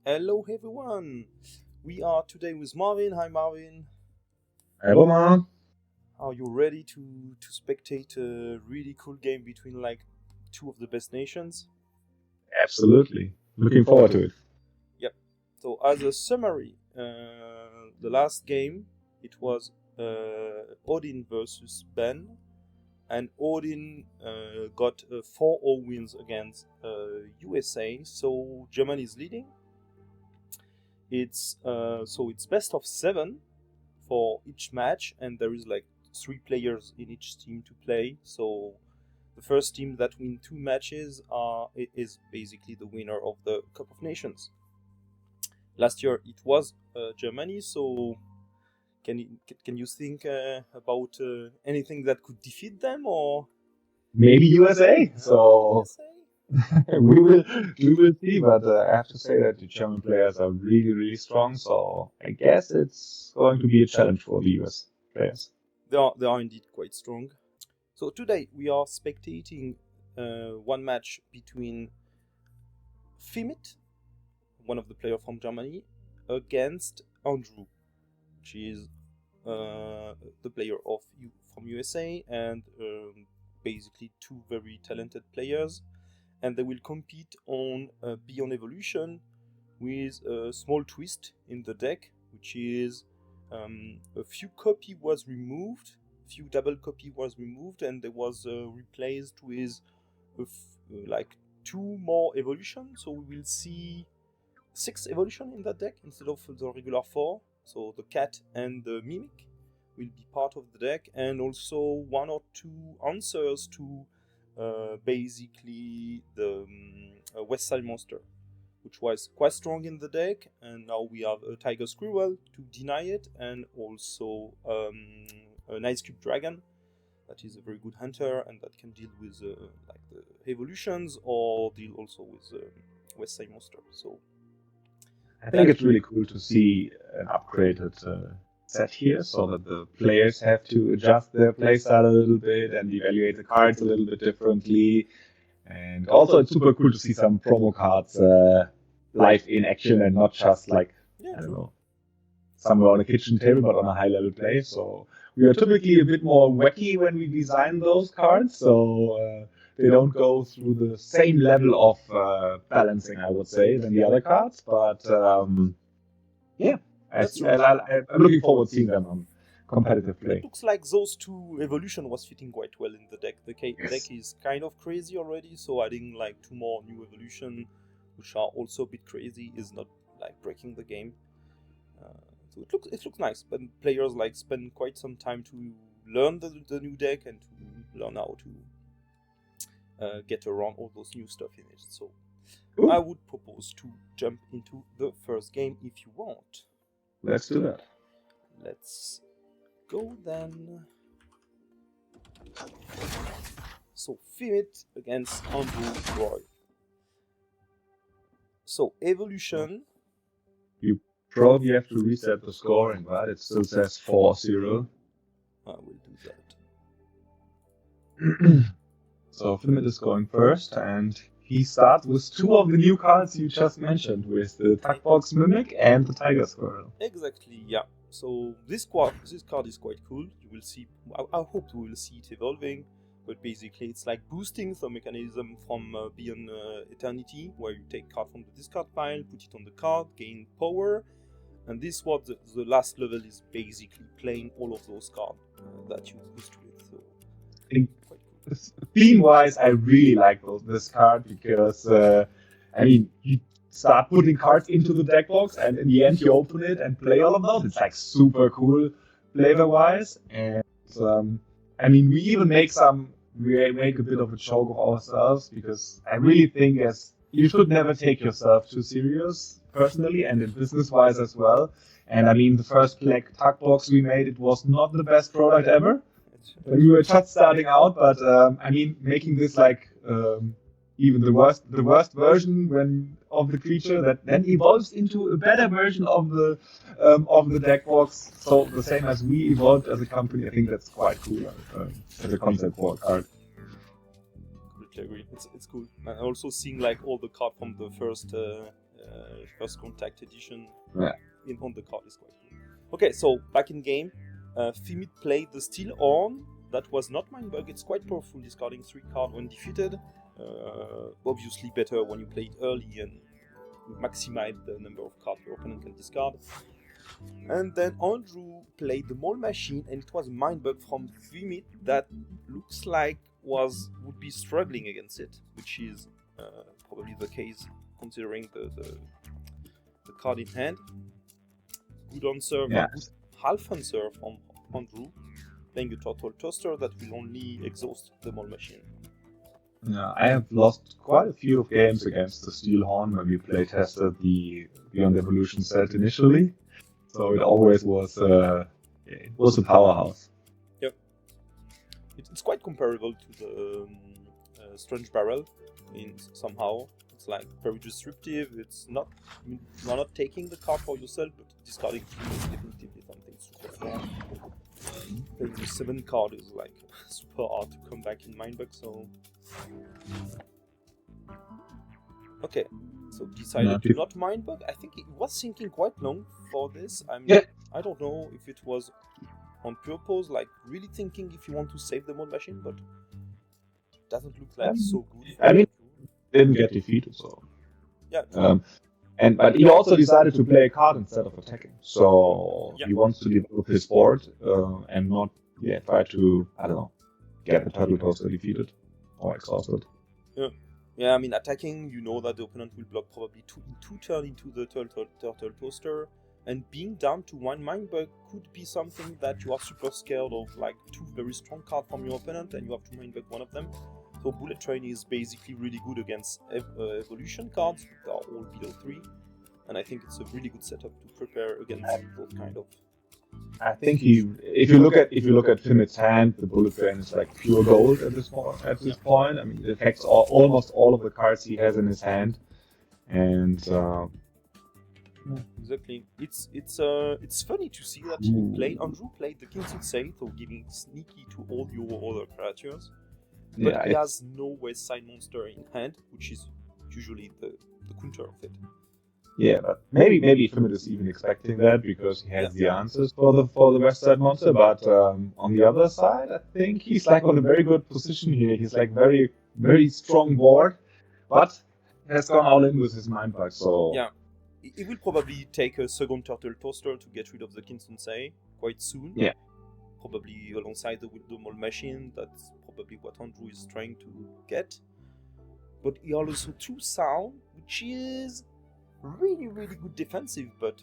Hello everyone! We are today with Marvin. Hi Marvin. Hello, man. Are you ready to spectate a really cool game between two of the best nations? Absolutely. Looking forward to it. Yep. So as a summary, the last game it was Odin versus Ben, and Odin got 4-0 wins against USA. So Germany is leading. It's best of 7 for each match, and there is like 3 players in each team to play. So the first team that win 2 matches is basically the winner of the Cup of Nations. Last year it was Germany. So can you think about anything that could defeat them, or Maybe USA. So USA? we will see. But I have to say that the German players are really strong. So I guess it's going to be a challenge for the US players. They are indeed quite strong. So today we are spectating one match between FyMiT, one of the players from Germany, against Andrew, which is the player from USA, and basically 2 very talented players, and they will compete on Beyond Evolution with a small twist in the deck, which is a few double copy was removed, and there was replaced with like 2 more evolution. So we will see 6 evolution in that deck instead of the regular 4. So the cat and the mimic will be part of the deck, and also 1 or 2 answers to basically the West Side monster, which was quite strong in the deck. And now we have a Tiger Squirrel to deny it, and also an Ice Cube Dragon that is a very good hunter and that can deal with like the evolutions, or deal also with West Side monster. So I think it's really cool to see an upgraded set here, so that the players have to adjust their playstyle a little bit and evaluate the cards a little bit differently. And also, it's super cool to see some promo cards live in action and not just like, I don't know, somewhere on a kitchen table, but on a high level play. So we are typically a bit more wacky when we design those cards. So they don't go through the same level of balancing, I would say, than the other cards. But yeah, I'm looking forward to seeing them on competitive play. It looks like those 2 evolution was fitting quite well in the deck. The deck is kind of crazy already, so adding like 2 more new evolution, which are also a bit crazy, is not like breaking the game. So it looks nice, but players like spend quite some time to learn the new deck and to learn how to get around all those new stuff in it. So Cool. I would propose to jump into the first game if you want. Let's do that. Let's go then. So FyMiT against Andrew Roy. So evolution. You probably have to reset the scoring, right? It still says 4-0. I will do that. So FyMiT is going first, and he starts with 2 of the new cards you just mentioned, with the Tuckbox Mimic and the Tiger Squirrel. Exactly, yeah. So this card is quite cool. You will see. I hope we will see it evolving. But basically, it's like boosting the mechanism from Beyond Eternity, where you take card from the discard pile, put it on the card, gain power, and this what the last level is basically playing all of those cards that you boost with. So quite cool. Theme-wise, I really like this card because you start putting cards into the deck box, and in the end you open it and play all of those. It's like super cool flavor-wise, and we even make a bit of a joke of ourselves, because I really think you should never take yourself too serious, personally, and in business-wise as well. And the first black tuck box we made, it was not the best product ever. We were just starting out, but making this like even the worst version of the creature that then evolves into a better version of the deck box. So the same as we evolved as a company, I think that's quite cool as a concept for a card. Completely agree. It's cool. And also seeing like all the cards from the first First Contact edition Yeah. on the card is quite cool. Okay, so back in game, FyMiT played the Steel Horn. That was not Mindbug. It's quite powerful, discarding 3 cards when defeated. Obviously better when you play it early and maximize the number of cards your opponent can discard. And then Andrew played the Mole Machine, and it was Mindbug from FyMiT that looks like would be struggling against it, which is probably the case considering the card in hand. Good answer, Yeah. good half answer from Andrew, playing a Turtle Toaster that will only exhaust the Mole Machine. Yeah, I have lost quite a few of games against the Steel Horn when we play tested the Beyond Evolution set initially. So it always was a powerhouse. Yep. It's quite comparable to the Strange Barrel in somehow. It's like very disruptive. It's not, you're not taking the card for yourself, but discarding 3 is definitively something super strong. Playing the 7 card is like super hard to come back in Mindbug, so. Okay, so decided to not Mindbug. I think it was thinking quite long for this. I don't know if it was on purpose, like really thinking if you want to save the Mole Machine, but it doesn't look like so good. I mean, didn't get defeated, so. Yeah. But he also decided to play a card instead of attacking. So he wants to develop his board and not try to, I don't know, get the Turtle Toaster defeated or exhausted. Yeah, I mean, attacking, you know that the opponent will block probably 2 turns into the Turtle Toaster, and being down to 1 Mindbug could be something that you are super scared of, like 2 very strong cards from your opponent, and you have to Mindbug one of them. So Bullet Train is basically really good against evolution cards that are all below 3, and I think it's a really good setup to prepare against those kind of. I think if you look at FyMiT's hand, the Bullet Train is like pure gold at this point. I mean, it affects almost all of the cards he has in his hand, and exactly. It's funny to see that Andrew played the King Sensei, so giving sneaky to all your other creatures. But he has no West Side monster in hand, which is usually the counter of it. Yeah, but maybe FyMiT is even expecting that because he has the answers for the West Side monster. But on the other side, I think he's like on a very good position here. He's like very, very strong board, but has gone all in with his Mindbug. So yeah, he will probably take a second Turtle Toaster to get rid of the King Sensei quite soon. Yeah, probably alongside the Mole Machine. That's probably what Andrew is trying to get. But he also 2 Sound, which is really, really good defensive, but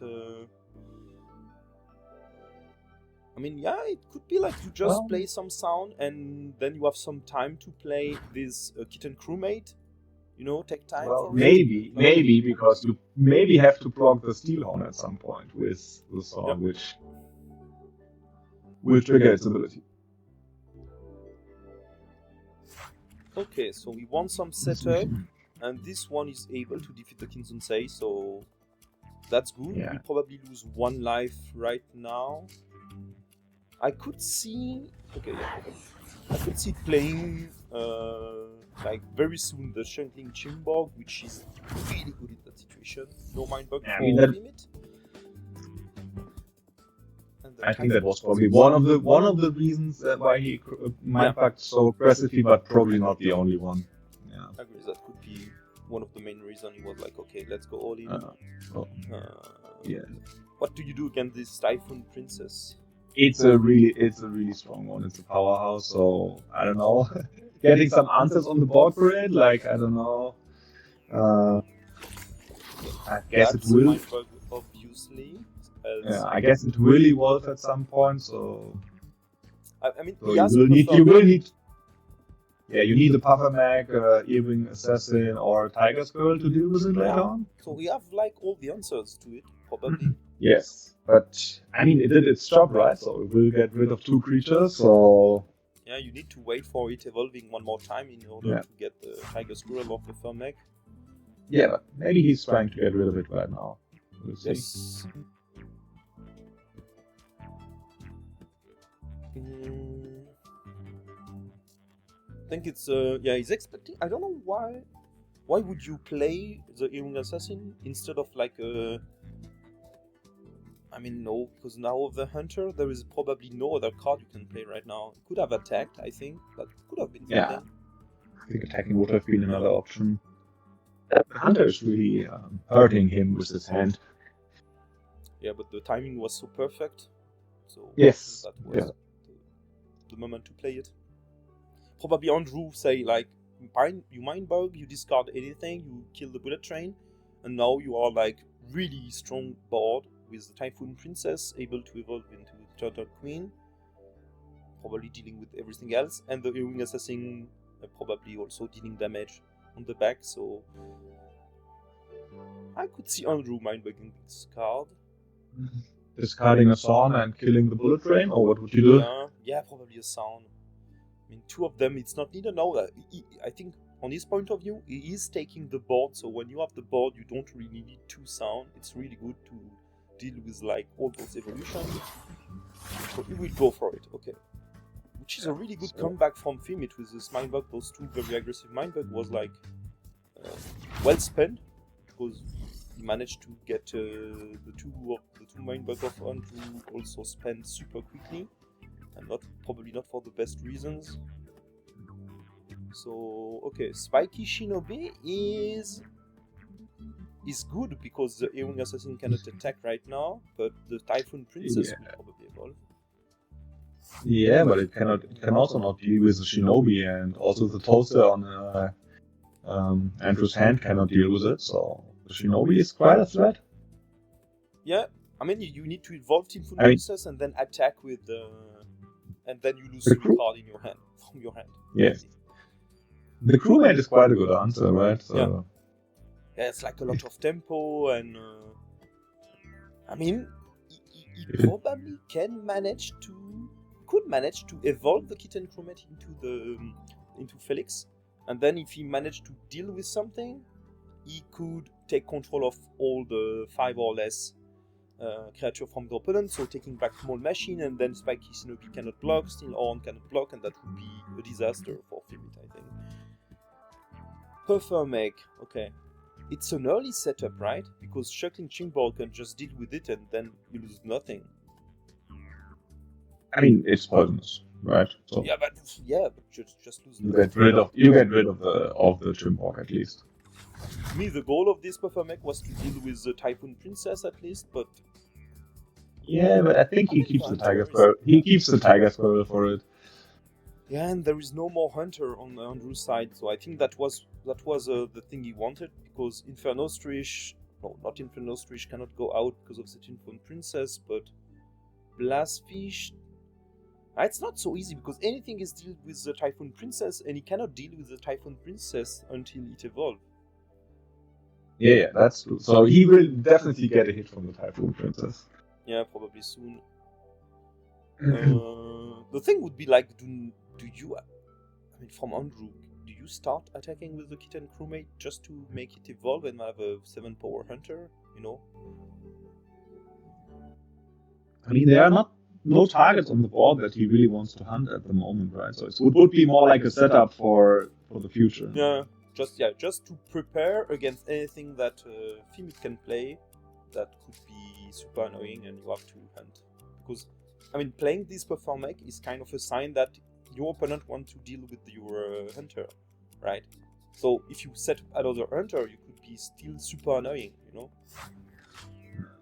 I mean, it could be like you just play some Sound and then you have some time to play this Kitten Crewmate, take time for it. Maybe because you maybe have to block the Steel Horn at some point with the Sound, which will trigger its ability. Okay, so we want some setup. And this one is able to defeat the King Sensei, so that's good. Yeah. We'll probably lose 1 life right now. I could see playing like very soon the Shunkling Chimborg, which is really good in that situation. No Mindbug for FyMiT. I think that was probably one of the reasons why he Mindbugged so aggressively, but probably not the only one. I agree, that could be one of the main reasons. He was like, okay, let's go all in. What do you do against this Typhoon Princess? It's a really strong one. It's a powerhouse, so I don't know. Getting some answers on the board for it, like I don't know. I guess it will. Mindbug, obviously. I guess it will evolve at some point. So I mean, so you will need. Yeah, you need a Puffer Mag, Earwing Assassin, or Tiger's Girl to deal with it later on. So we have like all the answers to it, probably. Yes, but I mean, it did its job, right? So it will get rid of 2 creatures, so. Yeah, you need to wait for it evolving one more time in order to get the Tiger's Girl off the Puffer Mag. Yeah, but maybe he's trying to get rid of it right now. We'll see. Yes. I think it's he's expecting. I don't know why why would you play the Young Assassin instead of like a... I mean, no, because now of the Hunter, there is probably no other card you can play right now. It could have attacked, I think, but it could have been something. I think attacking would have been another option. The Hunter is really hurting him with his hand. Yeah, but the timing was so perfect. So Yes. that was the moment to play it. Probably Andrew say like, you Mindbug, you discard anything, you kill the bullet train, and now you are like really strong board with the Typhoon Princess able to evolve into the Turtle Queen, probably dealing with everything else, and the Ewing Assassin probably also dealing damage on the back, so I could see Andrew Mindbugging this card. Discarding a Sawn and killing the bullet train, or what would you do? Yeah, probably a Sawn. I mean, two of them, it's not needed now. I think, on his point of view, he is taking the board, so when you have the board, you don't really need two Sawn. It's really good to deal with, like, all those evolutions. So he will go for it, okay. Which is a really good comeback from FyMiT with this Mindbug. Those two very aggressive Mindbug was, like, well spent, because he managed to get the two Mindbug of Andrew also spent super quickly. And probably not for the best reasons. So okay, Spiky Shinobi is good because the Ewing Assassin cannot attack right now, but the Typhoon Princess will probably evolve. Yeah, but it can also not deal with the Shinobi, and also the toaster on Andrew's hand cannot deal with it. So the Shinobi is quite a threat. Yeah, I mean you need to evolve Typhoon Princess and then attack with the. And then you lose 3 cards in your hand, from your hand. Yes. The crewmate is quite a good answer, right? So... Yeah, it's like a lot of tempo, and I mean, he probably could manage to evolve the Kitten crewmate into Felix, and then if he managed to deal with something, he could take control of all the 5 or less creature from the opponent, so taking back Small Machine, and then Spiky Shinobi cannot block, Steel Horn cannot block, and that would be a disaster for FyMiT, I think. Puffer Meg, okay. It's an early setup, right? Because Shuckling Chimball can just deal with it and then you lose nothing. I mean, it's poisonous, right? So yeah, but just lose. You get rid of the Chimball at least. To me, the goal of this Puffer Meg was to deal with the Typhoon Princess at least, but... Yeah, but I think he keeps the Tiger Squirrel. He keeps the Tiger Squirrel for it. Yeah, and there is no more Hunter on Andrew's side, so I think that was the thing he wanted, because Inferno Strish... No, not Inferno Strish cannot go out because of the Typhoon Princess, but... Blastfish... It's not so easy, because anything is dealt with the Typhoon Princess, and he cannot deal with the Typhoon Princess until it evolves. Yeah, that's true. So he will definitely get a hit from the Typhoon Princess. Yeah, probably soon. The thing would be like, do you... I mean, from Andrew, do you start attacking with the Kitten crewmate just to make it evolve and have a 7-power Hunter, you know? I mean, there are no targets on the board that he really wants to hunt at the moment, right? So it would be more like a setup for the future. Yeah, just to prepare against anything that FyMiT can play that could be super annoying and you have to hunt. Because, I mean, playing this Puffer Meg is kind of a sign that your opponent wants to deal with your Hunter, right? So if you set up another Hunter, you could be still super annoying, you know?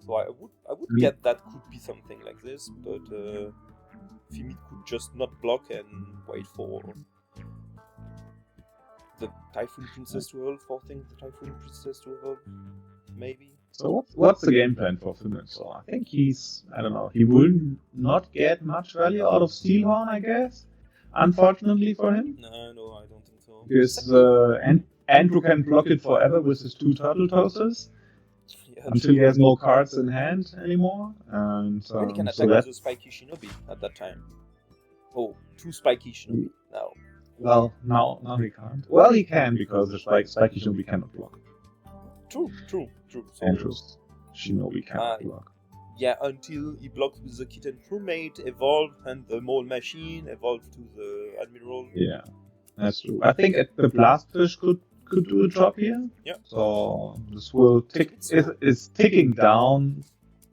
So I would get that could be something like this, but FyMiT could just not block and wait for the Typhoon Princess to evolve, maybe. So what's the game plan for FyMiT? So I think he will not get much value out of Steelhorn, I guess. Unfortunately for him. No, I don't think so. Because Andrew can block it forever with his 2 Turtle Toasters. Until he has no cards in hand anymore. And he can attack with a Spiky Shinobi at that time. Oh, 2 Spiky Shinobi now. Well, now he can't. Well, he can, because the Spiky Shinobi cannot block. True. So Andrew's Shinobi cannot block. Yeah, until he blocks with the Kitten crewmate, evolve, and the Mole Machine evolve to the Admiral. Yeah, that's true. I think the Blastfish could do a job here. Yeah. So this will tick. It's ticking down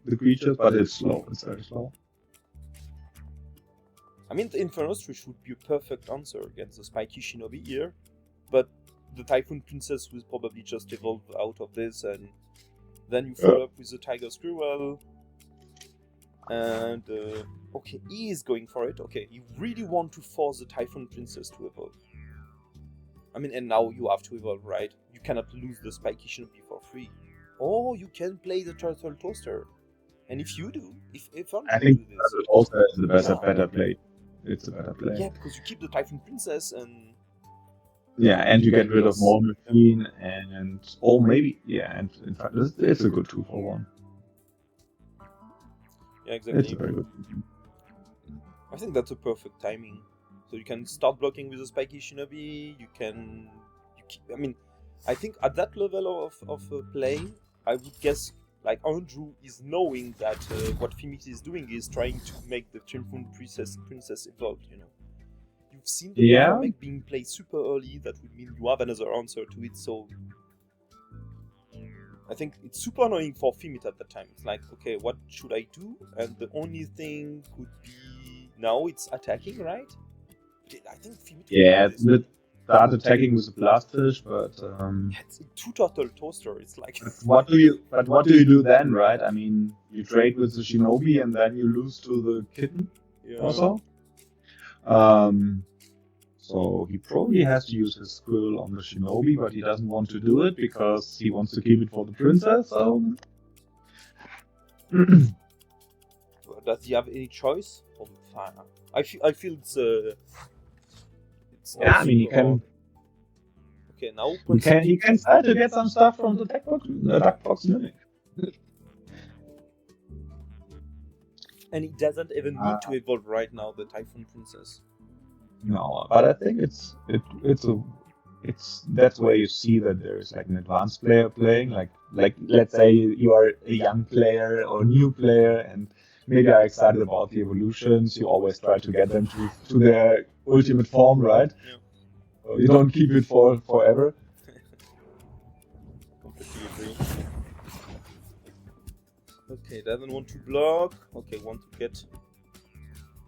the creatures, but it's slow. It's very slow. I mean, the Inferno Stretch would be a perfect answer against the Spiky Shinobi here, but the Typhoon Princess will probably just evolve out of this, and then you follow up with the Tiger Squirrel. And okay, he is going for it. Okay, you really want to force the Typhoon Princess to evolve. I mean, and now you have to evolve, right? You cannot lose the Spiky Shinobi for free. Or you can play the Turtle Toaster. And if you do, if only I you think do this, Turtle Toaster is the better play. It's a better play. Yeah, because you keep the Typhoon Princess and... Yeah, and you get rid of more machine and... Or maybe... Yeah, and in fact, it's a good 2-for-1. Yeah, exactly. It's a very good. I think that's a perfect timing. So you can start blocking with a Spiky Shinobi, you can... I mean, I think at that level of play, I would guess, like, Andrew is knowing that what FyMiT is doing is trying to make the Typhoon Princess evolve, you know. You've seen the dynamic being played super early, that would mean you have another answer to it, so... I think it's super annoying for FyMiT at that time. It's like, okay, what should I do? And the only thing could be... Now it's attacking, right? I think FyMiT... Yeah, start attacking with a Blastfish, but... It's a 2-turtle toaster, it's like... What do you do then, right? I mean, you trade with the Shinobi and then you lose to the kitten also. So he probably has to use his squirrel on the Shinobi, but he doesn't want to do it because he wants to keep it for the princess, so... Does he have any choice? I feel it's yeah, I mean, he can... Okay, now... He can try to get some stuff from the Duck Box Mimic. And he doesn't even need to evolve right now, the Typhoon Princess. No, but I think it's that's where you see that there is like an advanced player playing, like let's say you are a young player or new player and maybe are excited about the evolutions. You always try to get them to their ultimate form, right? Yeah. So you don't keep it for forever. Completely agree. Okay, doesn't want to block. Okay, want to get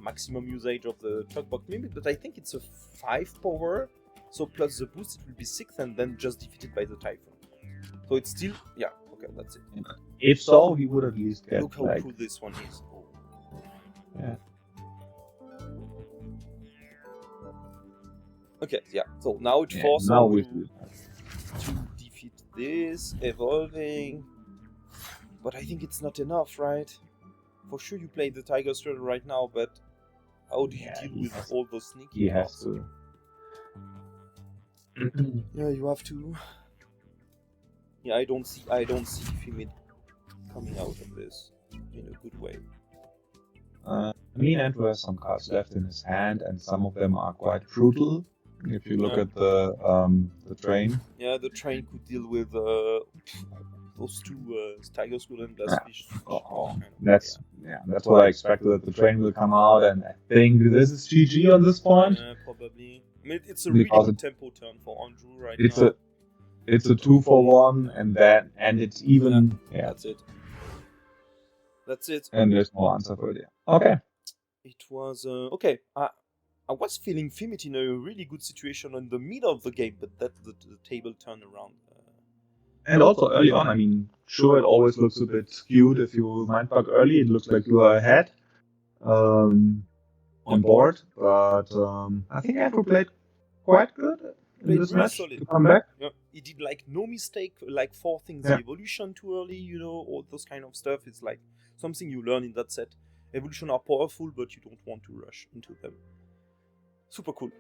maximum usage of the Tugbox Mimic, but I think it's a 5 power, so plus the boost it will be 6 and then just defeated by the Typhoon. So it's still... yeah, okay, that's it. If so, he would at least get... Look how cool this one is. Oh. Yeah. Okay, yeah, so now it forces you to defeat this, evolving, but I think it's not enough, right? For sure you play the Tiger Squirrel right now, but how do you deal with all those sneaky parts? He has to. Yeah, you have to. Yeah, I don't see FyMiT coming out of this in a good way. I mean, Andrew has some cards left in his hand, and some of them are quite brutal. If you look at the train. Yeah, the train could deal with those two Tiger Squirrel and Blastfish. That's what I expected, that the train will come out, and I think this is GG on this point. Yeah, probably. I mean, it's a really good tempo turn for Andrew right now. It's a 2-for-1, and it's even. Yeah, that's it. That's it. And there's no answer for it. Okay. It was okay. I was feeling FyMiT in a really good situation in the middle of the game, but that the table turned around. And also early on, I mean, sure, it always looks a bit skewed if you Mindbug early. It looks like you are ahead on board, but I think Andrew played quite good in this match to come back. Yeah, he did like no mistake, like 4 things. The evolution too early, you know, all those kind of stuff. It's like something you learn in that set. Evolution are powerful, but you don't want to rush into them. Super cool.